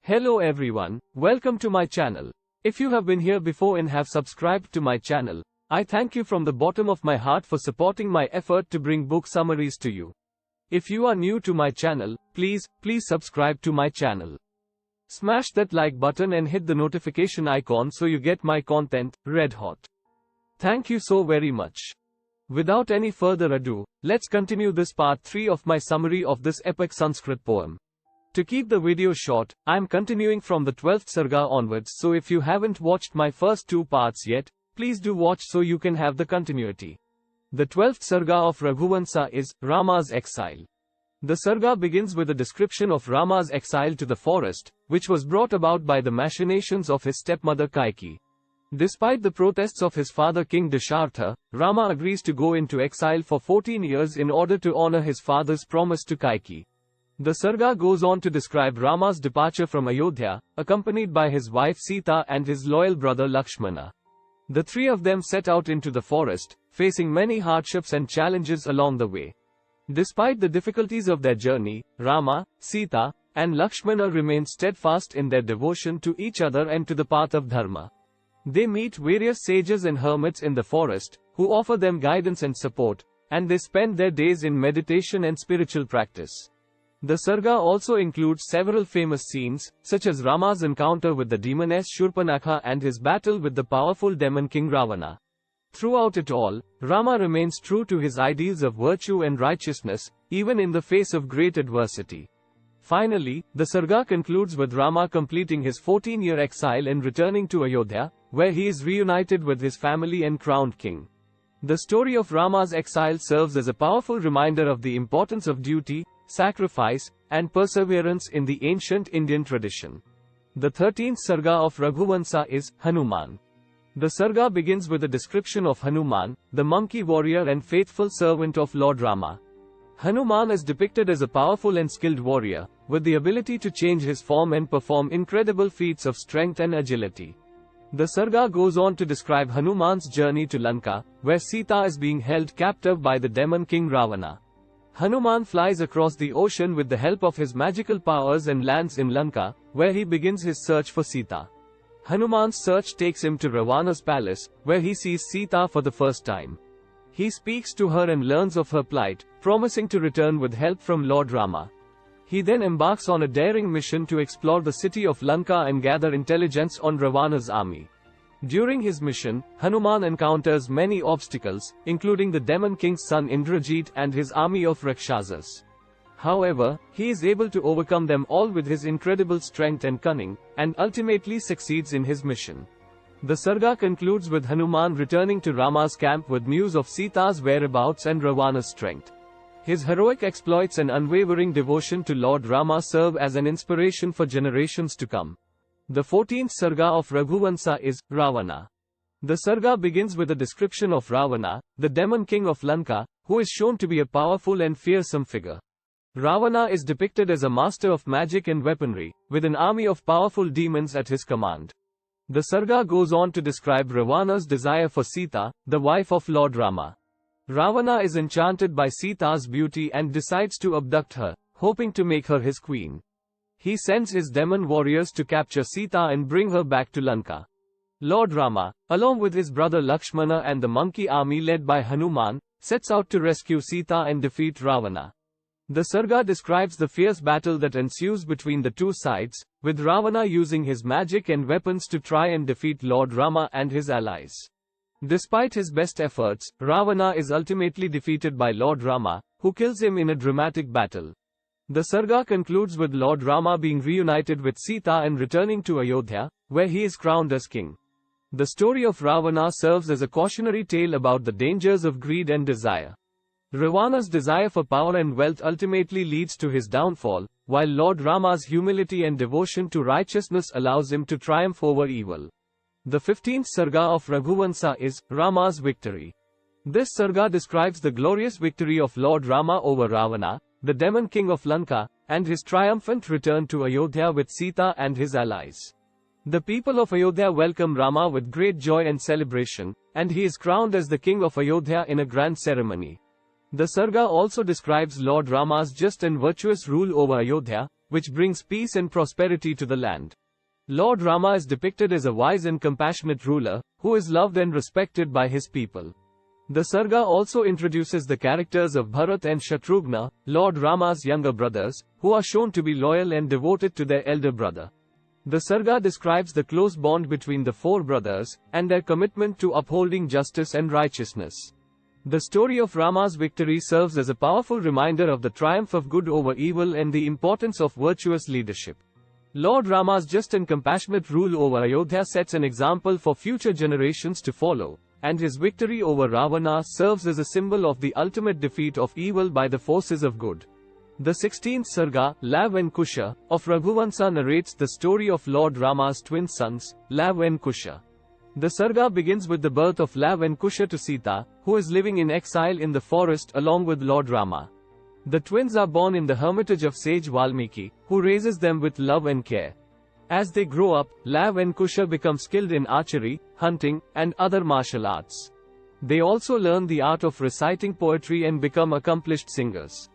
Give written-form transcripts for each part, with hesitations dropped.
Hello everyone, welcome to my channel. If you have been here before and have subscribed to my channel, I thank you from the bottom of my heart for supporting my effort to bring book summaries to you. If you are new to my channel, please subscribe to my channel. Smash that like button and hit the notification icon so you get my content, red hot. Thank you so very much. Without any further ado, let's continue this part 3 of my summary of this epic Sanskrit poem. To keep the video short, I am continuing from the 12th Sarga onwards, so if you haven't watched my first 2 parts yet, please do watch so you can have the continuity. The 12th Sarga of Raghuvamsa is Rama's exile. The Sarga begins with a description of Rama's exile to the forest, which was brought about by the machinations of his stepmother Kaikeyi. Despite the protests of his father King Dasharatha, Rama agrees to go into exile for 14 years in order to honor his father's promise to Kaikeyi. The Sarga goes on to describe Rama's departure from Ayodhya, accompanied by his wife Sita and his loyal brother Lakshmana. The three of them set out into the forest, facing many hardships and challenges along the way. Despite the difficulties of their journey, Rama, Sita, and Lakshmana remain steadfast in their devotion to each other and to the path of dharma. They meet various sages and hermits in the forest, who offer them guidance and support, and they spend their days in meditation and spiritual practice. The Sarga also includes several famous scenes, such as Rama's encounter with the demoness Shurpanakha and his battle with the powerful demon king Ravana. Throughout it all, Rama remains true to his ideals of virtue and righteousness, even in the face of great adversity. Finally, the Sarga concludes with Rama completing his 14-year exile and returning to Ayodhya, where he is reunited with his family and crowned king. The story of Rama's exile serves as a powerful reminder of the importance of duty, sacrifice, and perseverance in the ancient Indian tradition. The 13th Sarga of Raghuvamsa is Hanuman. The Sarga begins with a description of Hanuman, the monkey warrior and faithful servant of Lord Rama. Hanuman is depicted as a powerful and skilled warrior, with the ability to change his form and perform incredible feats of strength and agility. The Sarga goes on to describe Hanuman's journey to Lanka, where Sita is being held captive by the demon king Ravana. Hanuman flies across the ocean with the help of his magical powers and lands in Lanka, where he begins his search for Sita. Hanuman's search takes him to Ravana's palace, where he sees Sita for the first time. He speaks to her and learns of her plight, promising to return with help from Lord Rama. He then embarks on a daring mission to explore the city of Lanka and gather intelligence on Ravana's army. During his mission, Hanuman encounters many obstacles, including the demon king's son Indrajit and his army of Rakshasas. However, he is able to overcome them all with his incredible strength and cunning, and ultimately succeeds in his mission. The Sarga concludes with Hanuman returning to Rama's camp with news of Sita's whereabouts and Ravana's strength. His heroic exploits and unwavering devotion to Lord Rama serve as an inspiration for generations to come. The 14th Sarga of Raghuvamsa is Ravana. The Sarga begins with a description of Ravana, the demon king of Lanka, who is shown to be a powerful and fearsome figure. Ravana is depicted as a master of magic and weaponry, with an army of powerful demons at his command. The Sarga goes on to describe Ravana's desire for Sita, the wife of Lord Rama. Ravana is enchanted by Sita's beauty and decides to abduct her, hoping to make her his queen. He sends his demon warriors to capture Sita and bring her back to Lanka. Lord Rama, along with his brother Lakshmana and the monkey army led by Hanuman, sets out to rescue Sita and defeat Ravana. The Sarga describes the fierce battle that ensues between the two sides, with Ravana using his magic and weapons to try and defeat Lord Rama and his allies. Despite his best efforts, Ravana is ultimately defeated by Lord Rama, who kills him in a dramatic battle. The Sarga concludes with Lord Rama being reunited with Sita and returning to Ayodhya, where he is crowned as king. The story of Ravana serves as a cautionary tale about the dangers of greed and desire. Ravana's desire for power and wealth ultimately leads to his downfall, while Lord Rama's humility and devotion to righteousness allows him to triumph over evil. The 15th Sarga of Raghuvamsa is Rama's victory. This Sarga describes the glorious victory of Lord Rama over Ravana, the demon king of Lanka, and his triumphant return to Ayodhya with Sita and his allies. The people of Ayodhya welcome Rama with great joy and celebration, and he is crowned as the king of Ayodhya in a grand ceremony. The Sarga also describes Lord Rama's just and virtuous rule over Ayodhya, which brings peace and prosperity to the land. Lord Rama is depicted as a wise and compassionate ruler, who is loved and respected by his people. The Sarga also introduces the characters of Bharat and Shatrughna, Lord Rama's younger brothers, who are shown to be loyal and devoted to their elder brother. The Sarga describes the close bond between the four brothers, and their commitment to upholding justice and righteousness. The story of Rama's victory serves as a powerful reminder of the triumph of good over evil and the importance of virtuous leadership. Lord Rama's just and compassionate rule over Ayodhya sets an example for future generations to follow, and his victory over Ravana serves as a symbol of the ultimate defeat of evil by the forces of good. The 16th Sarga, Lav and Kusha, of Raghuvamsa narrates the story of Lord Rama's twin sons, Lav and Kusha. The Sarga begins with the birth of Lav and Kusha to Sita, who is living in exile in the forest along with Lord Rama. The twins are born in the hermitage of sage Valmiki, who raises them with love and care. As they grow up, Lav and Kusha become skilled in archery, hunting, and other martial arts. They also learn the art of reciting poetry and become accomplished singers.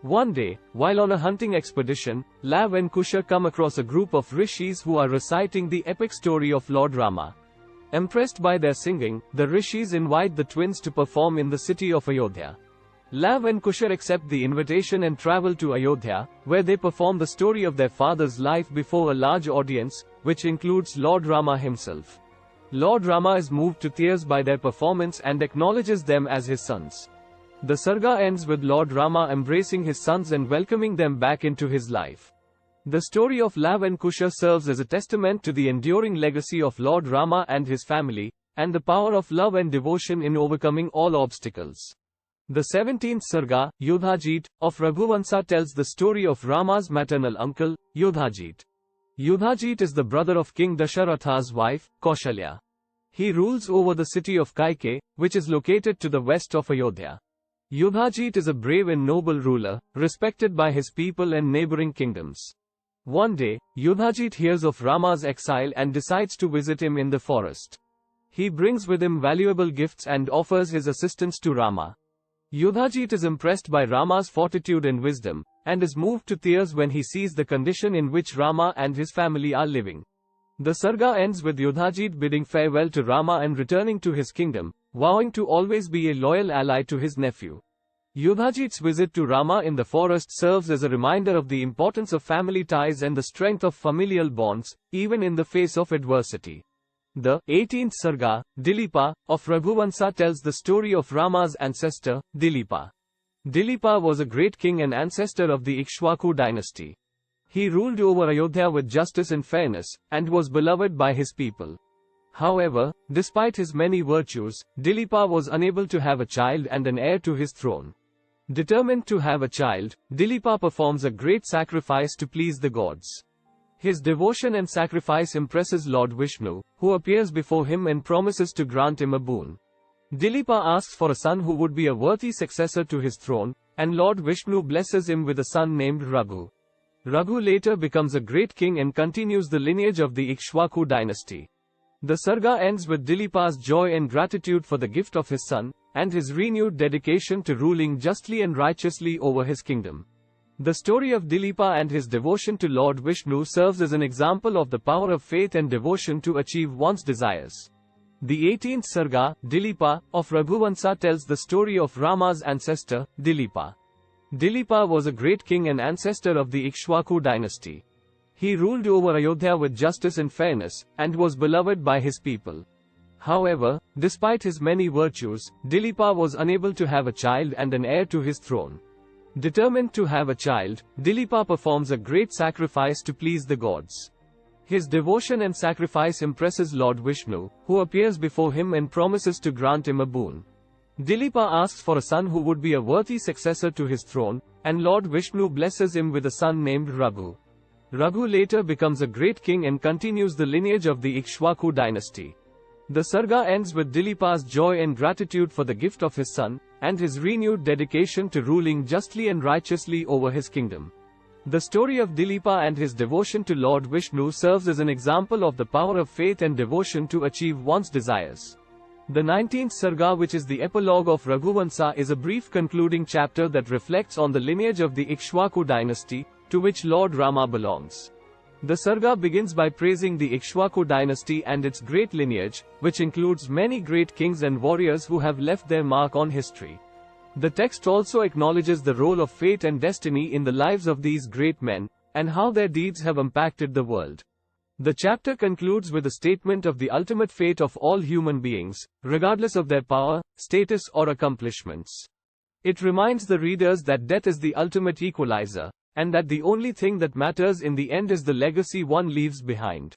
One day, while on a hunting expedition, Lav and Kusha come across a group of rishis who are reciting the epic story of Lord Rama. Impressed by their singing, the rishis invite the twins to perform in the city of Ayodhya. Lav and Kusha accept the invitation and travel to Ayodhya, where they perform the story of their father's life before a large audience, which includes Lord Rama himself. Lord Rama is moved to tears by their performance and acknowledges them as his sons. The Sarga ends with Lord Rama embracing his sons and welcoming them back into his life. The story of Lav and Kusha serves as a testament to the enduring legacy of Lord Rama and his family, and the power of love and devotion in overcoming all obstacles. The 17th Sarga, Yudhajit, of Raghuvamsa tells the story of Rama's maternal uncle, Yudhajit. Yudhajit is the brother of King Dasharatha's wife, Kaushalya. He rules over the city of Kaikeyi, which is located to the west of Ayodhya. Yudhajit is a brave and noble ruler, respected by his people and neighboring kingdoms. One day, Yudhajit hears of Rama's exile and decides to visit him in the forest. He brings with him valuable gifts and offers his assistance to Rama. Yudhajit is impressed by Rama's fortitude and wisdom, and is moved to tears when he sees the condition in which Rama and his family are living. The Sarga ends with Yudhajit bidding farewell to Rama and returning to his kingdom, vowing to always be a loyal ally to his nephew. Yudhajit's visit to Rama in the forest serves as a reminder of the importance of family ties and the strength of familial bonds, even in the face of adversity. The 18th Sarga, Dilipa, of Raghuvamsa tells the story of Rama's ancestor, Dilipa. Dilipa was a great king and ancestor of the Ikshwaku dynasty. He ruled over Ayodhya with justice and fairness, and was beloved by his people. However, despite his many virtues, Dilipa was unable to have a child and an heir to his throne. Determined to have a child, Dilipa performs a great sacrifice to please the gods. His devotion and sacrifice impresses Lord Vishnu, who appears before him and promises to grant him a boon. Dilipa asks for a son who would be a worthy successor to his throne, and Lord Vishnu blesses him with a son named Raghu. Raghu later becomes a great king and continues the lineage of the Ikshwaku dynasty. The Sarga ends with Dilipa's joy and gratitude for the gift of his son, and his renewed dedication to ruling justly and righteously over his kingdom. The story of Dilipa and his devotion to Lord Vishnu serves as an example of the power of faith and devotion to achieve one's desires. The 18th Sarga, Dilipa, of Raghuvamsa tells the story of Rama's ancestor, Dilipa. Dilipa was a great king and ancestor of the Ikshwaku dynasty. He ruled over Ayodhya with justice and fairness, and was beloved by his people. However, despite his many virtues, Dilipa was unable to have a child and an heir to his throne. Determined to have a child, Dilipa performs a great sacrifice to please the gods. His devotion and sacrifice impresses Lord Vishnu, who appears before him and promises to grant him a boon. Dilipa asks for a son who would be a worthy successor to his throne, and Lord Vishnu blesses him with a son named Raghu. Raghu later becomes a great king and continues the lineage of the Ikshwaku dynasty. The Sarga ends with Dilipa's joy and gratitude for the gift of his son, and his renewed dedication to ruling justly and righteously over his kingdom. The story of Dilipa and his devotion to Lord Vishnu serves as an example of the power of faith and devotion to achieve one's desires. The 19th Sarga, which is the epilogue of Raghuvamsa, is a brief concluding chapter that reflects on the lineage of the Ikshwaku dynasty, to which Lord Rama belongs. The Sarga begins by praising the Ikshwaku dynasty and its great lineage, which includes many great kings and warriors who have left their mark on history. The text also acknowledges the role of fate and destiny in the lives of these great men, and how their deeds have impacted the world. The chapter concludes with a statement of the ultimate fate of all human beings, regardless of their power, status or accomplishments. It reminds the readers that death is the ultimate equalizer, and that the only thing that matters in the end is the legacy one leaves behind.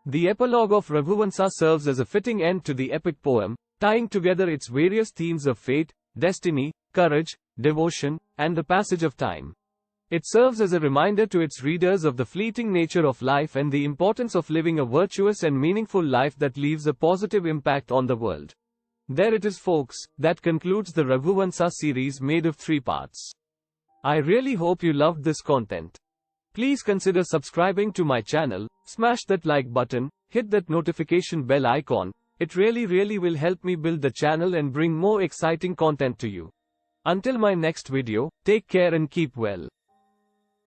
The epilogue of Raghuvamsa serves as a fitting end to the epic poem, tying together its various themes of fate, destiny, courage, devotion, and the passage of time. It serves as a reminder to its readers of the fleeting nature of life and the importance of living a virtuous and meaningful life that leaves a positive impact on the world. There it is, folks, that concludes the Raghuvamsa series made of 3 parts. I really hope you loved this content. Please consider subscribing to my channel, smash that like button, hit that notification bell icon. It really will help me build the channel and bring more exciting content to you. Until my next video, take care and keep well.